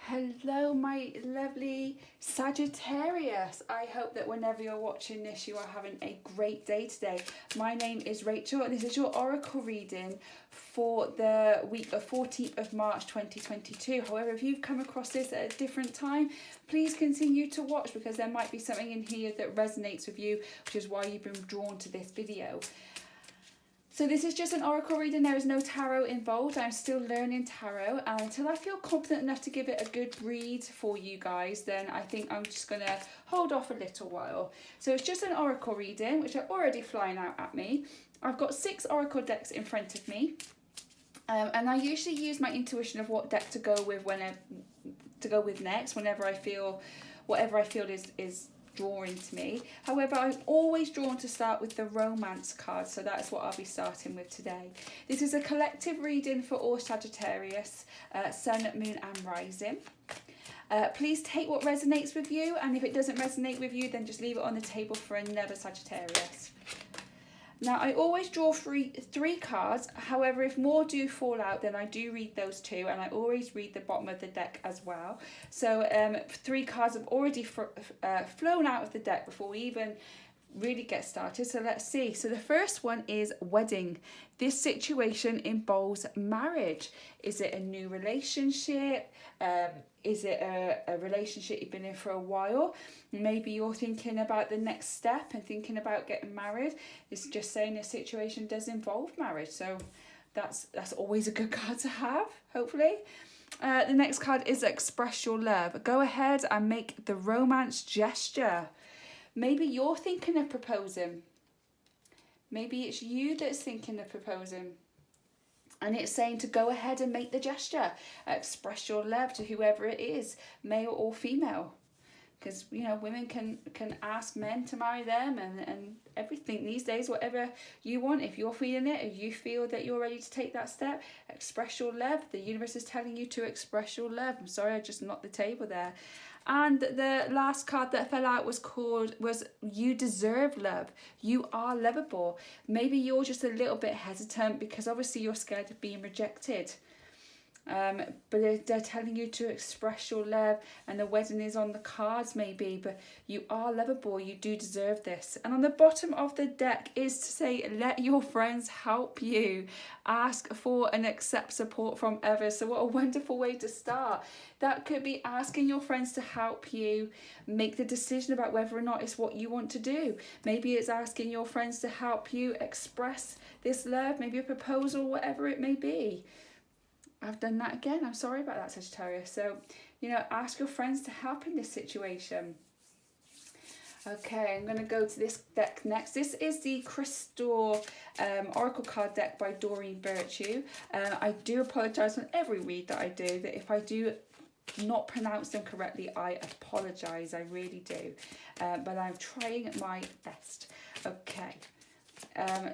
Hello, my lovely Sagittarius. I hope that whenever you're watching this, you are having a great day today. My name is Rachel, and this is your oracle reading for the week of 14th of March 2022. However, if you've come across this at a different time, please continue to watch because there might be something in here that resonates with you, which is why you've been drawn to this video. So this is just an oracle reading. There is no tarot involved. I'm still learning tarot, and until I feel confident enough to give it a good read for you guys, then I think I'm just going to hold off a little while. So it's just an oracle reading, which are already flying out at me. I've got 6 oracle decks in front of me, and I usually use my intuition of what deck to go with next, whenever I feel whatever I feel is drawing to me. However, I'm always drawn to start with the romance card, so that's what I'll be starting with today. This is a collective reading for all Sagittarius, Sun, Moon and Rising. Please take what resonates with you, and if it doesn't resonate with you, then just leave it on the table for another Sagittarius. Now, I always draw three cards. However, if more do fall out, then I do read those too, and I always read the bottom of the deck as well. So 3 cards have already flown out of the deck before we even really get started. So let's see. So the first one is wedding. This situation involves marriage. Is it a new relationship? Is it a relationship you've been in for a while? Maybe you're thinking about the next step and thinking about getting married. It's just saying this situation does involve marriage. So that's always a good card to have, hopefully. The next card is express your love. Go ahead and make the romance gesture. Maybe you're thinking of proposing. Maybe it's you that's thinking of proposing. And it's saying to go ahead and make the gesture. Express your love to whoever it is, male or female. Because, you know, women can ask men to marry them and everything these days, whatever you want. If you're feeling it, if you feel that you're ready to take that step, express your love. The universe is telling you to express your love. I'm sorry, I just knocked the table there. And the last card that fell out was you deserve love. You are lovable. Maybe you're just a little bit hesitant because obviously you're scared of being rejected. But they're telling you to express your love, and the wedding is on the cards maybe, but you are lovable, you do deserve this. And on the bottom of the deck is to say, let your friends help you. Ask for and accept support from others. So what a wonderful way to start. That could be asking your friends to help you make the decision about whether or not it's what you want to do. Maybe it's asking your friends to help you express this love, maybe a proposal, whatever it may be. I've done that again. I'm sorry about that, Sagittarius. So, you know, ask your friends to help in this situation. Okay, I'm going to go to this deck next. This is the Crystal Oracle card deck by Doreen Virtue. I do apologise on every read that I do, that if I do not pronounce them correctly, I apologise. I really do. But I'm trying my best. Okay.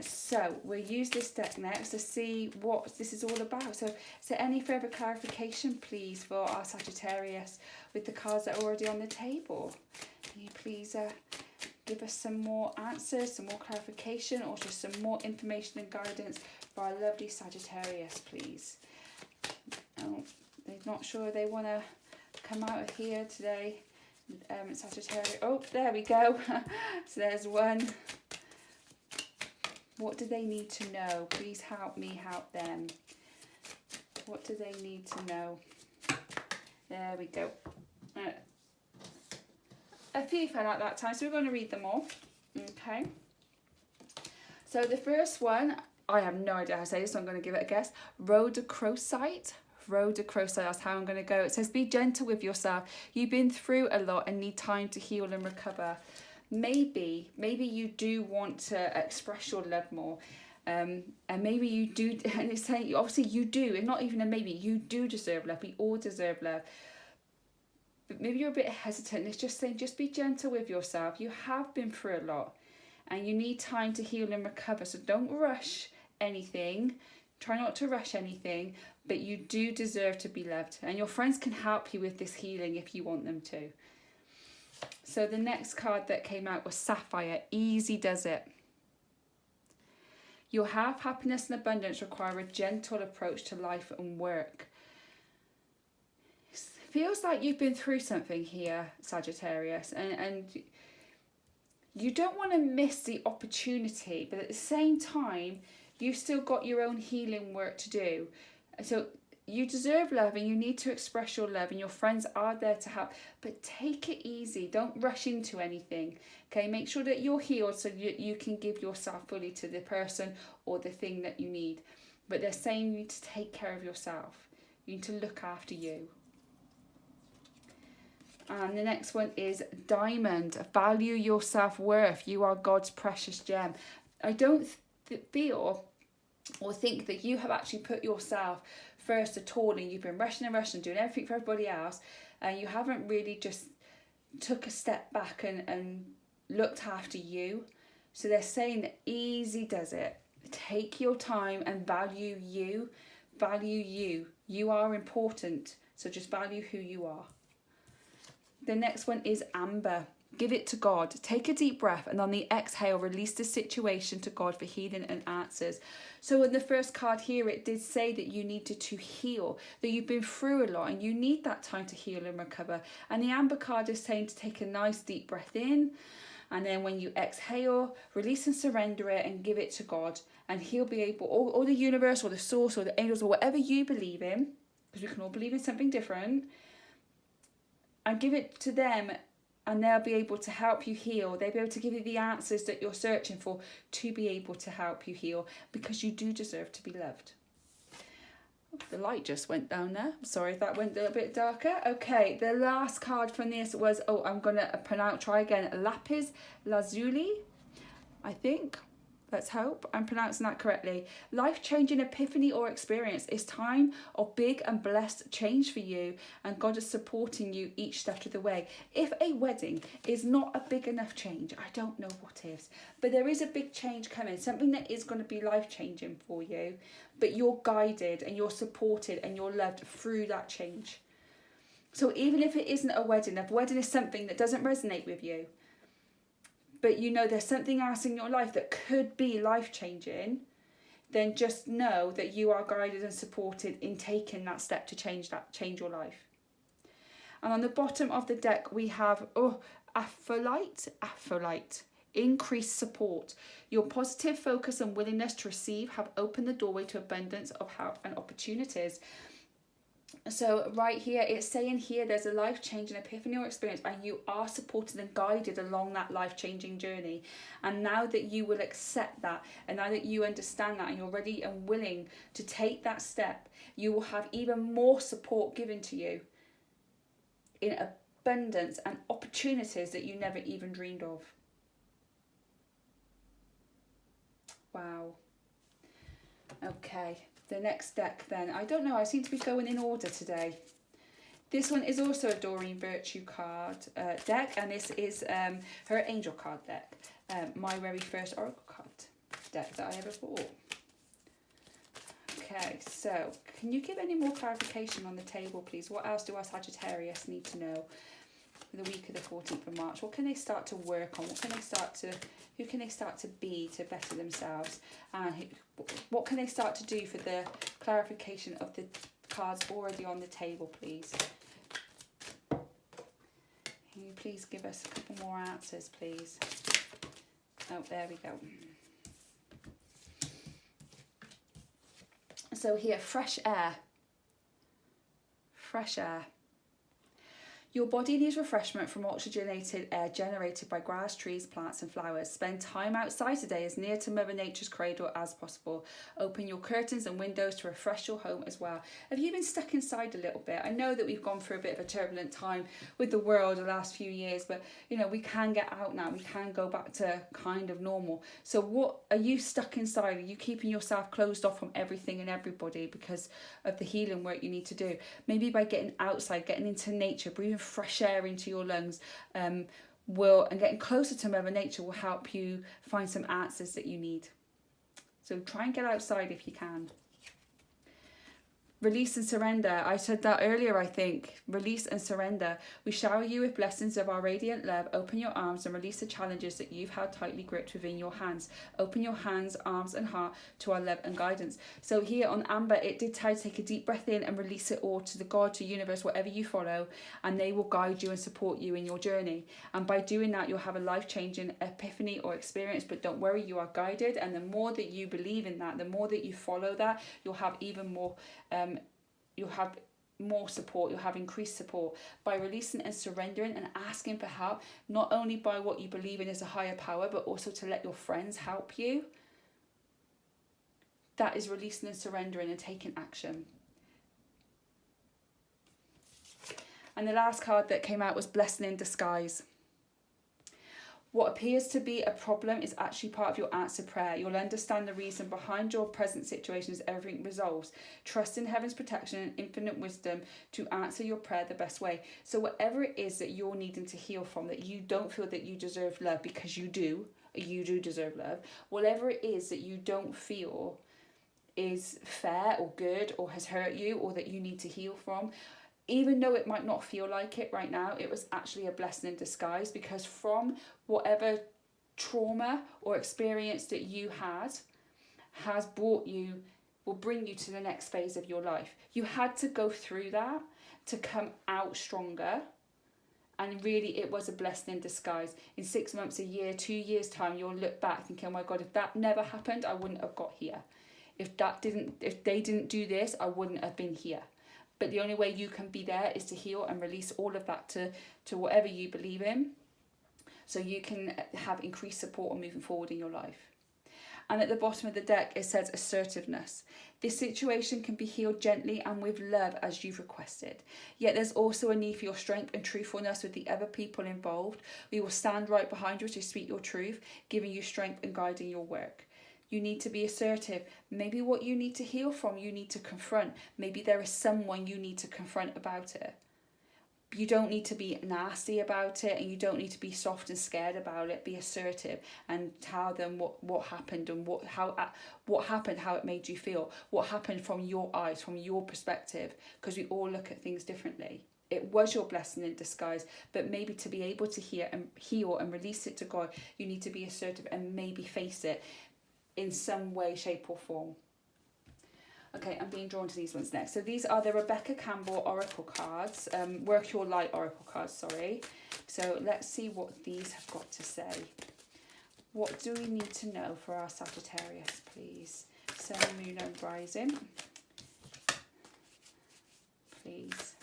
So we'll use this deck next to see what this is all about. So any further clarification, please, for our Sagittarius with the cards that are already on the table? Can you please give us some more answers, some more clarification, or just some more information and guidance for our lovely Sagittarius, please? Oh, they're not sure they want to come out of here today. Sagittarius. Oh, there we go. So there's one. What do they need to know? Please help me help them. What do they need to know? There we go. A few fell out that time, so we're going to read them all. Okay. So the first one, I have no idea how to say this, so I'm going to give it a guess. Rhodochrosite. Rhodochrosite, that's how I'm going to go. It says, be gentle with yourself. You've been through a lot and need time to heal and recover. Maybe you do want to express your love more, and maybe you do, and it's saying obviously you do, and not even a maybe, you do deserve love. We all deserve love, but maybe you're a bit hesitant. It's just saying, just be gentle with yourself. You have been through a lot, and you need time to heal and recover. So don't rush anything. Try not to rush anything, but you do deserve to be loved, and your friends can help you with this healing if you want them to. So the next card that came out was Sapphire. Easy does it. Your health, happiness and abundance require a gentle approach to life and work. feels like you've been through something here, Sagittarius, and you don't want to miss the opportunity, but at the same time, you've still got your own healing work to do. So you deserve love and you need to express your love, and your friends are there to help, but take it easy. Don't rush into anything. Okay, make sure that you're healed so you can give yourself fully to the person or the thing that you need. But they're saying you need to take care of yourself. You need to look after you. And the next one is Diamond. Value your self-worth. You are God's precious gem. I don't feel or think that you have actually put yourself first at all, and you've been rushing and rushing, doing everything for everybody else, and you haven't really just took a step back and looked after you. So they're saying that easy does it. Take your time and value you. Value you. You are important. So just value who you are. The next one is Amber. Give it to God. Take a deep breath, and on the exhale, release the situation to God for healing and answers. So in the first card here, it did say that you needed to heal, that you've been through a lot and you need that time to heal and recover. And the Amber card is saying to take a nice deep breath in, and then when you exhale, release and surrender it and give it to God. And he'll be able, or the universe or the source or the angels or whatever you believe in, because we can all believe in something different, and give it to them, and they'll be able to help you heal. They'll be able to give you the answers that you're searching for to be able to help you heal, because you do deserve to be loved. The light just went down there. Sorry if that went a little bit darker. Okay, the last card from this was, I'm going to try again, Lapis Lazuli, I think. Let's hope I'm pronouncing that correctly. Life-changing epiphany or experience. It's time of big and blessed change for you, and God is supporting you each step of the way. If a wedding is not a big enough change, I don't know what is. But there is a big change coming, something that is going to be life-changing for you. But you're guided and you're supported and you're loved through that change. So even if it isn't a wedding, if a wedding is something that doesn't resonate with you, but you know there's something else in your life that could be life-changing, then just know that you are guided and supported in taking that step to change your life. And on the bottom of the deck, we have Aphrodite. Increased support. Your positive focus and willingness to receive have opened the doorway to abundance of help and opportunities. So right here, it's saying here there's a life-changing epiphany or experience, and you are supported and guided along that life-changing journey. And now that you will accept that, and now that you understand that, and you're ready and willing to take that step, you will have even more support given to you in abundance and opportunities that you never even dreamed of. Wow. Okay. The next deck then, I don't know, I seem to be going in order today. This one is also a Doreen Virtue card deck, and this is her angel card deck, my very first oracle card deck that I ever bought. Okay, so can you give any more clarification on the table, please? What else do our Sagittarius need to know the week of the 14th of March? What can they start to work on? Who can they start to be to better themselves? And what can they start to do for the clarification of the cards already on the table, please? Can you please give us a couple more answers, please? Oh, there we go. So here, fresh air. Fresh air. Your body needs refreshment from oxygenated air generated by grass, trees, plants and flowers. Spend time outside today as near to Mother Nature's cradle as possible. Open your curtains and windows to refresh your home as well. Have you been stuck inside a little bit? I know that we've gone through a bit of a turbulent time with the world the last few years, but you know, we can get out now. We can go back to kind of normal. So what are you stuck inside? Are you keeping yourself closed off from everything and everybody because of the healing work you need to do? Maybe by getting outside, getting into nature, breathing fresh air into your lungs, and getting closer to Mother Nature will help you find some answers that you need. So try and get outside if you can. Release and surrender. I said that earlier, I think. Release and surrender. We shower you with blessings of our radiant love. Open your arms and release the challenges that you've held tightly gripped within your hands. Open your hands, arms and heart to our love and guidance. So here on Amber, it did tell you to take a deep breath in and release it all to the God, to universe, whatever you follow, and they will guide you and support you in your journey. And by doing that, you'll have a life-changing epiphany or experience, but don't worry, you are guided. And the more that you believe in that, the more that you follow that, you'll have even more you'll have more support, you'll have increased support by releasing and surrendering and asking for help, not only by what you believe in as a higher power, but also to let your friends help you. That is releasing and surrendering and taking action. And the last card that came out was Blessing in Disguise. What appears to be a problem is actually part of your answered prayer. You'll understand the reason behind your present situation as everything resolves. Trust in heaven's protection and infinite wisdom to answer your prayer the best way. So whatever it is that you're needing to heal from, that you don't feel that you deserve love, because you do deserve love. Whatever it is that you don't feel is fair or good or has hurt you or that you need to heal from, even though it might not feel like it right now, it was actually a blessing in disguise, because from whatever trauma or experience that you had has brought you, will bring you to the next phase of your life. You had to go through that to come out stronger. And really, it was a blessing in disguise. In 6 months, a year, 2 years' time, you'll look back thinking, oh my God, if that never happened, I wouldn't have got here. If they didn't do this, I wouldn't have been here. But the only way you can be there is to heal and release all of that to whatever you believe in, so you can have increased support on moving forward in your life. And at the bottom of the deck, it says assertiveness. This situation can be healed gently and with love as you've requested. Yet there's also a need for your strength and truthfulness with the other people involved. We will stand right behind you to speak your truth, giving you strength and guiding your work. You need to be assertive. Maybe what you need to heal from, you need to confront. Maybe there is someone you need to confront about it. You don't need to be nasty about it, and you don't need to be soft and scared about it. Be assertive and tell them what happened and what happened, how it made you feel, what happened from your eyes, from your perspective, because we all look at things differently. It was your blessing in disguise, but maybe to be able to heal and release it to God, you need to be assertive and maybe face it in some way, shape or form. Okay, I'm being drawn to these ones next. So these are the Rebecca Campbell Oracle cards, Work Your Light Oracle cards, sorry. So let's see what these have got to say. What do we need to know for our Sagittarius, please? Sun, Moon and Rising. Please.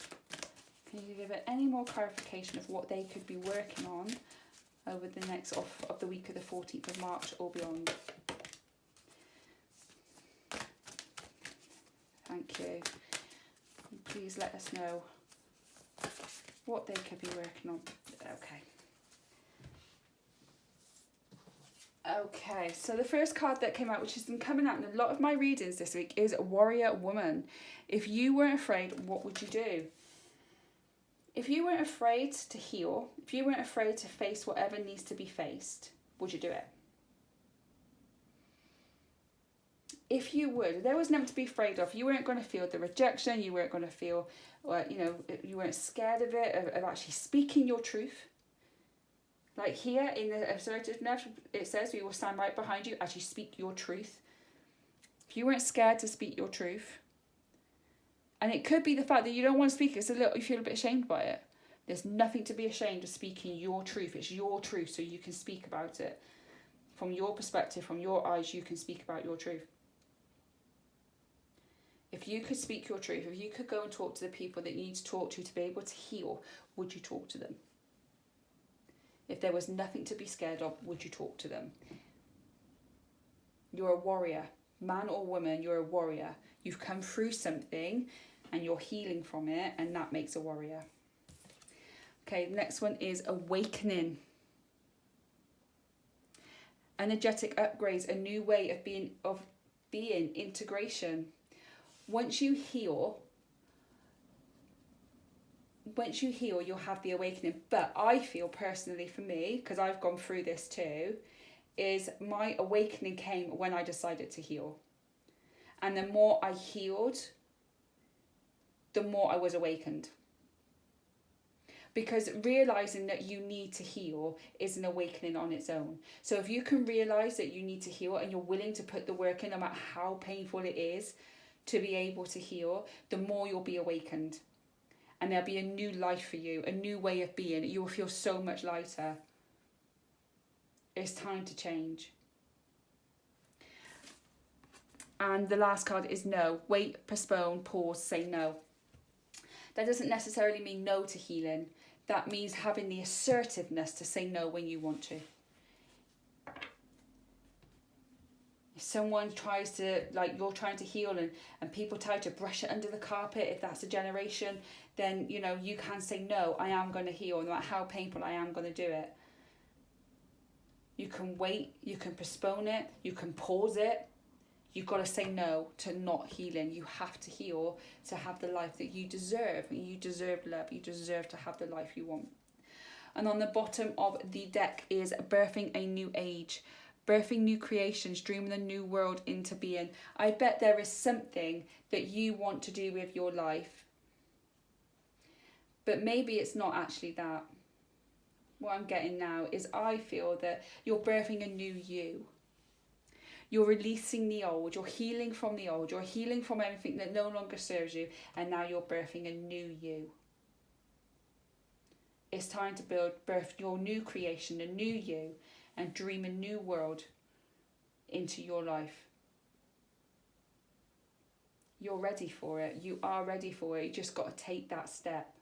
Can you give it any more clarification of what they could be working on over the next of the week of the 14th of March or beyond? Thank you. Please let us know what they could be working on. Okay, so the first card that came out, which has been coming out in a lot of my readings this week, is Warrior Woman. If you weren't afraid, what would you do? If you weren't afraid to heal, if you weren't afraid to face whatever needs to be faced, would you do it? If you would, there was nothing to be afraid of. You weren't going to feel the rejection. You weren't going to feel, you weren't scared of it, of actually speaking your truth. Like here in the assertiveness, it says we will stand right behind you as you speak your truth. If you weren't scared to speak your truth, and it could be the fact that you don't want to speak it, you feel a bit ashamed by it. There's nothing to be ashamed of speaking your truth. It's your truth, so you can speak about it. From your perspective, from your eyes, you can speak about your truth. If you could speak your truth, if you could go and talk to the people that you need to talk to be able to heal, would you talk to them? If there was nothing to be scared of, would you talk to them? You're a warrior. Man or woman, you're a warrior. You've come through something and you're healing from it, and that makes a warrior. Okay, the next one is Awakening. Energetic upgrades, a new way of being, integration. Once you heal, you'll have the awakening. But I feel personally, for me, because I've gone through this too, is my awakening came when I decided to heal. And the more I healed, the more I was awakened. Because realising that you need to heal is an awakening on its own. So if you can realise that you need to heal and you're willing to put the work in, no matter how painful it is, to be able to heal, the more you'll be awakened. And there'll be a new life for you, a new way of being. You will feel so much lighter. It's time to change. And the last card is no. Wait, postpone, pause, say no. That doesn't necessarily mean no to healing. That means having the assertiveness to say no when you want to. If someone tries to, like you're trying to heal and people try to brush it under the carpet, if that's a generation, then, you know, you can say no, I am going to heal, no matter how painful I am going to do it. You can wait, you can postpone it, you can pause it. You've got to say no to not healing. You have to heal to have the life that you deserve. You deserve love. You deserve to have the life you want. And on the bottom of the deck is birthing a new age. Birthing new creations, dreaming a new world into being. I bet there is something that you want to do with your life. But maybe it's not actually that. What I'm getting now is I feel that you're birthing a new you. You're releasing the old, you're healing from the old, you're healing from everything that no longer serves you, and now you're birthing a new you. It's time to birth your new creation, a new you, and dream a new world into your life. You're ready for it. You are ready for it. You just got to take that step.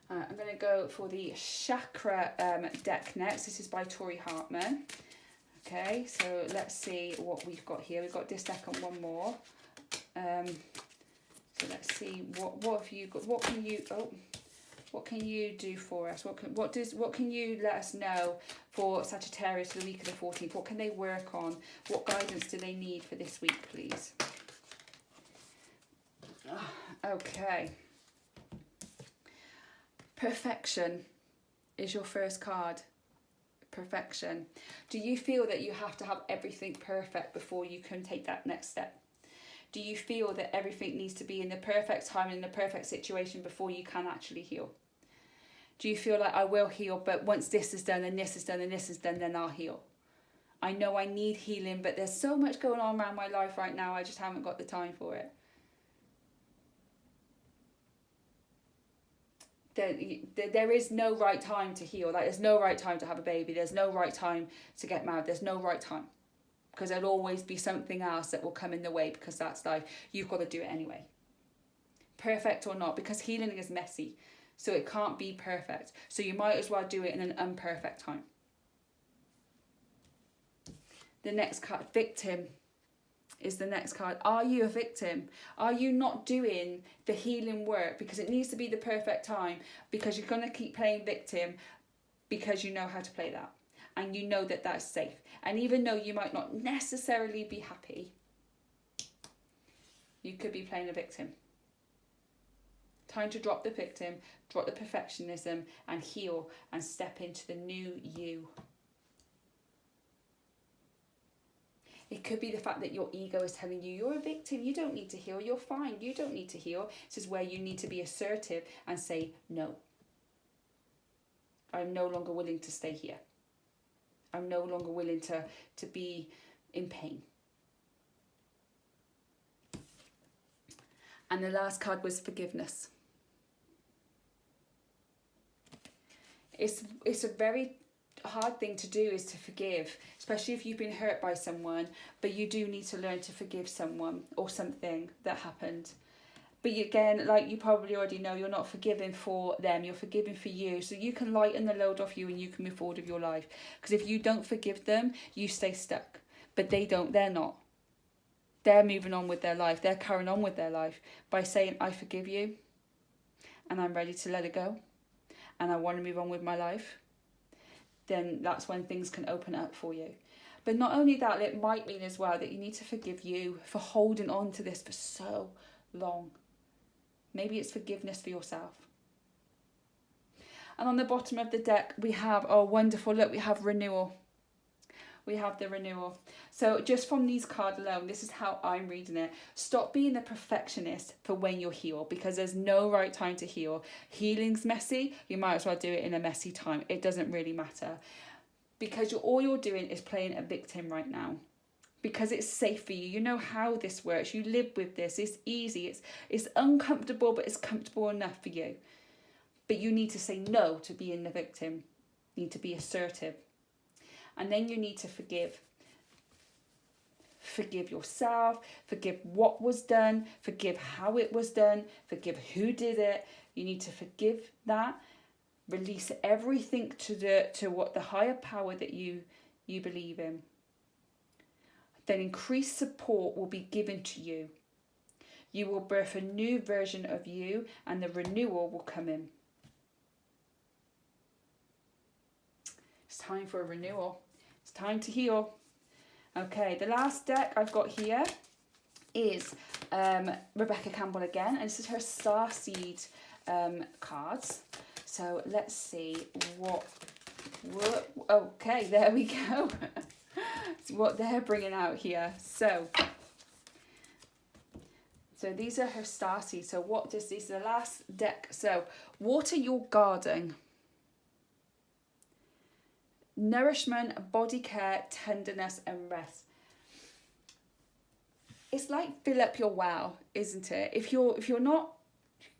I'm going to go for the chakra deck next. This is by Tori Hartman. Okay, so let's see what we've got here. We've got this deck and one more. So let's see what have you got? What can you do for us? What can you let us know for Sagittarius for the week of the 14th? What can they work on? What guidance do they need for this week, please? Okay. Perfection is your first card. Perfection. Do you feel that you have to have everything perfect before you can take that next step? Do you feel that everything needs to be in the perfect time and in the perfect situation before you can actually heal? Do you feel like I will heal, but once this is done and this is done and this is done, then I'll heal? I know I need healing, but there's so much going on around my life right now, I just haven't got the time for it. There is no right time to heal. Like, there's no right time to have a baby. There's no right time to get married. There's no right time. Because there'll always be something else that will come in the way, because that's life. You've got to do it anyway. Perfect or not, because healing is messy. So it can't be perfect. So you might as well do it in an imperfect time. The next card, victim, is the next card. Are you a victim? Are you not doing the healing work because it needs to be the perfect time, because you're going to keep playing victim because you know how to play that and you know that that's safe? And even though you might not necessarily be happy, you could be playing a victim. Time to drop the victim, drop the perfectionism, and heal and step into the new you. It could be the fact that your ego is telling you you're a victim, you don't need to heal, you're fine, you don't need to heal. This is where you need to be assertive and say, no. I'm no longer willing to stay here. I'm no longer willing to be in pain. And the last card was forgiveness. It's a very hard thing to do, is to forgive, especially if you've been hurt by someone, but you do need to learn to forgive someone or something that happened. But again, like you probably already know, you're not forgiving for them, you're forgiving for you, so you can lighten the load off you and you can move forward with your life. Because if you don't forgive them, you stay stuck. But they don't, they're not. They're moving on with their life, they're carrying on with their life by saying, I forgive you and I'm ready to let it go and I want to move on with my life. Then that's when things can open up for you. But not only that, it might mean as well that you need to forgive you for holding on to this for so long. Maybe it's forgiveness for yourself. And on the bottom of the deck, we have, oh wonderful, look, we have renewal. we have the renewal. So just from these cards alone, this is how I'm reading it. Stop being the perfectionist for when you're healed, because there's no right time to heal. Healing's messy. You might as well do it in a messy time. It doesn't really matter, because all you're doing is playing a victim right now. Because it's safe for you. You know how this works. You live with this. It's easy. It's uncomfortable, but it's comfortable enough for you. But you need to say no to being the victim. You need to be assertive. And then you need to forgive. Forgive yourself. Forgive what was done. Forgive how it was done. Forgive who did it. You need to forgive that. Release everything to what the higher power that you believe in. Then increased support will be given to you. You will birth a new version of you, and the renewal will come in. It's time for a renewal. It's time to heal. Okay, the last deck I've got here is Rebecca Campbell again, and this is her Starseed cards. So let's see what okay, there we go. What they're bringing out here. So these are her starseeds. So this is the last deck. So water your garden. Nourishment, body care, tenderness and rest. It's like fill up your well, isn't it? If you're not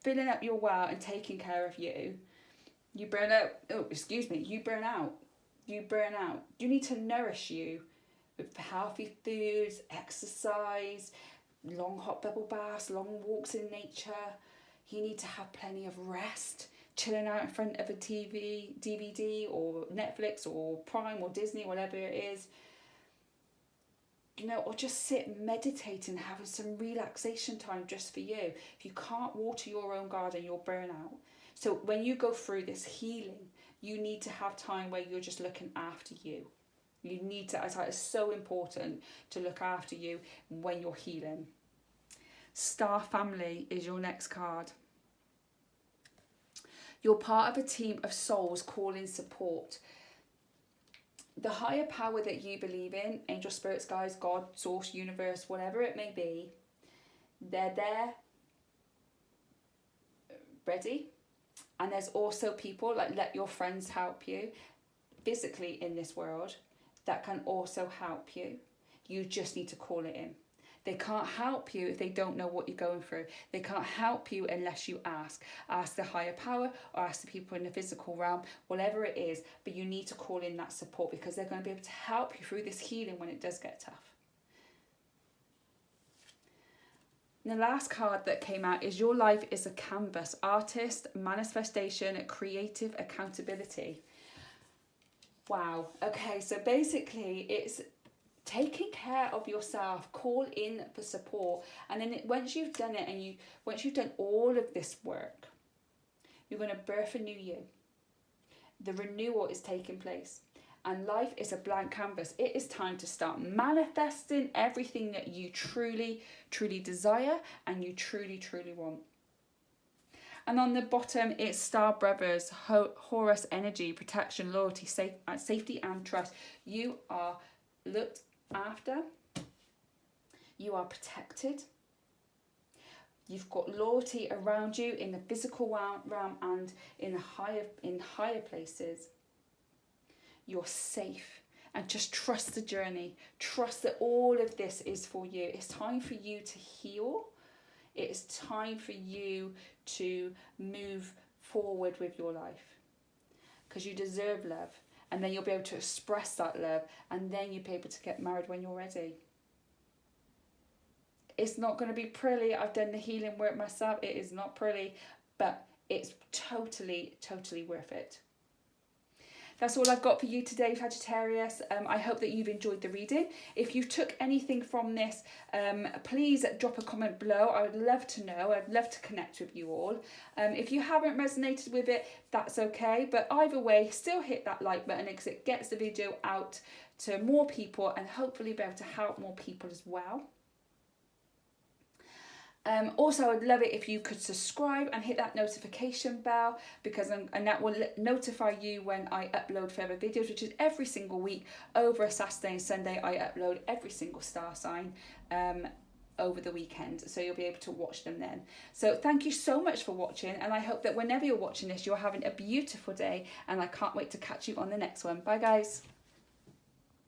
filling up your well and taking care of you burn out. You burn out. You need to nourish you with healthy foods, exercise, long hot bubble baths, long walks in nature. You need to have plenty of rest, chilling out in front of a TV, DVD or Netflix or Prime or Disney, whatever it is. Or just sit meditating, having some relaxation time just for you. If you can't water your own garden, you'll burn out. So when you go through this healing, you need to have time where you're just looking after you. You need to, it's so important to look after you when you're healing. Star Family is your next card. You're part of a team of souls calling support. The higher power that you believe in, angel, spirits, guides, God, source, universe, whatever it may be, they're there, ready. And there's also people, like let your friends help you physically in this world, that can also help you. You just need to call it in. They can't help you if they don't know what you're going through. They can't help you unless you ask. Ask the higher power or ask the people in the physical realm, whatever it is. But you need to call in that support, because they're going to be able to help you through this healing when it does get tough. And the last card that came out is your life is a canvas. Artist, manifestation, creative accountability. Wow. Okay, so basically it's taking care of yourself. Call in for support, and then once you've done it, and once you've done all of this work, you're going to birth a new you. The renewal is taking place, and life is a blank canvas. It is time to start manifesting everything that you truly, truly desire and you truly, truly want. And on the bottom, it's Star Brothers, Horus energy, protection, loyalty, safety and trust. You are looked after. You are protected. You've got loyalty around you in the physical realm and in higher places. You're safe. And just trust the journey. Trust that all of this is for you. It's time for you to heal. It's time for you to move forward with your life, because you deserve love, and then you'll be able to express that love, and then you'll be able to get married when you're ready. It's not going to be pretty. I've done the healing work myself. It is not pretty, but it's totally, totally worth it. That's all I've got for you today, Sagittarius. I hope that you've enjoyed the reading. If you took anything from this, please drop a comment below. I would love to know. I'd love to connect with you all. If you haven't resonated with it, that's okay. But either way, still hit that like button, because it gets the video out to more people and hopefully be able to help more people as well. Also, I'd love it if you could subscribe and hit that notification bell, because and that will notify you when I upload further videos, which is every single week. Over a Saturday and Sunday, I upload every single star sign over the weekend, so you'll be able to watch them then. So thank you so much for watching, and I hope that whenever you're watching this, you're having a beautiful day, and I can't wait to catch you on the next one. Bye guys.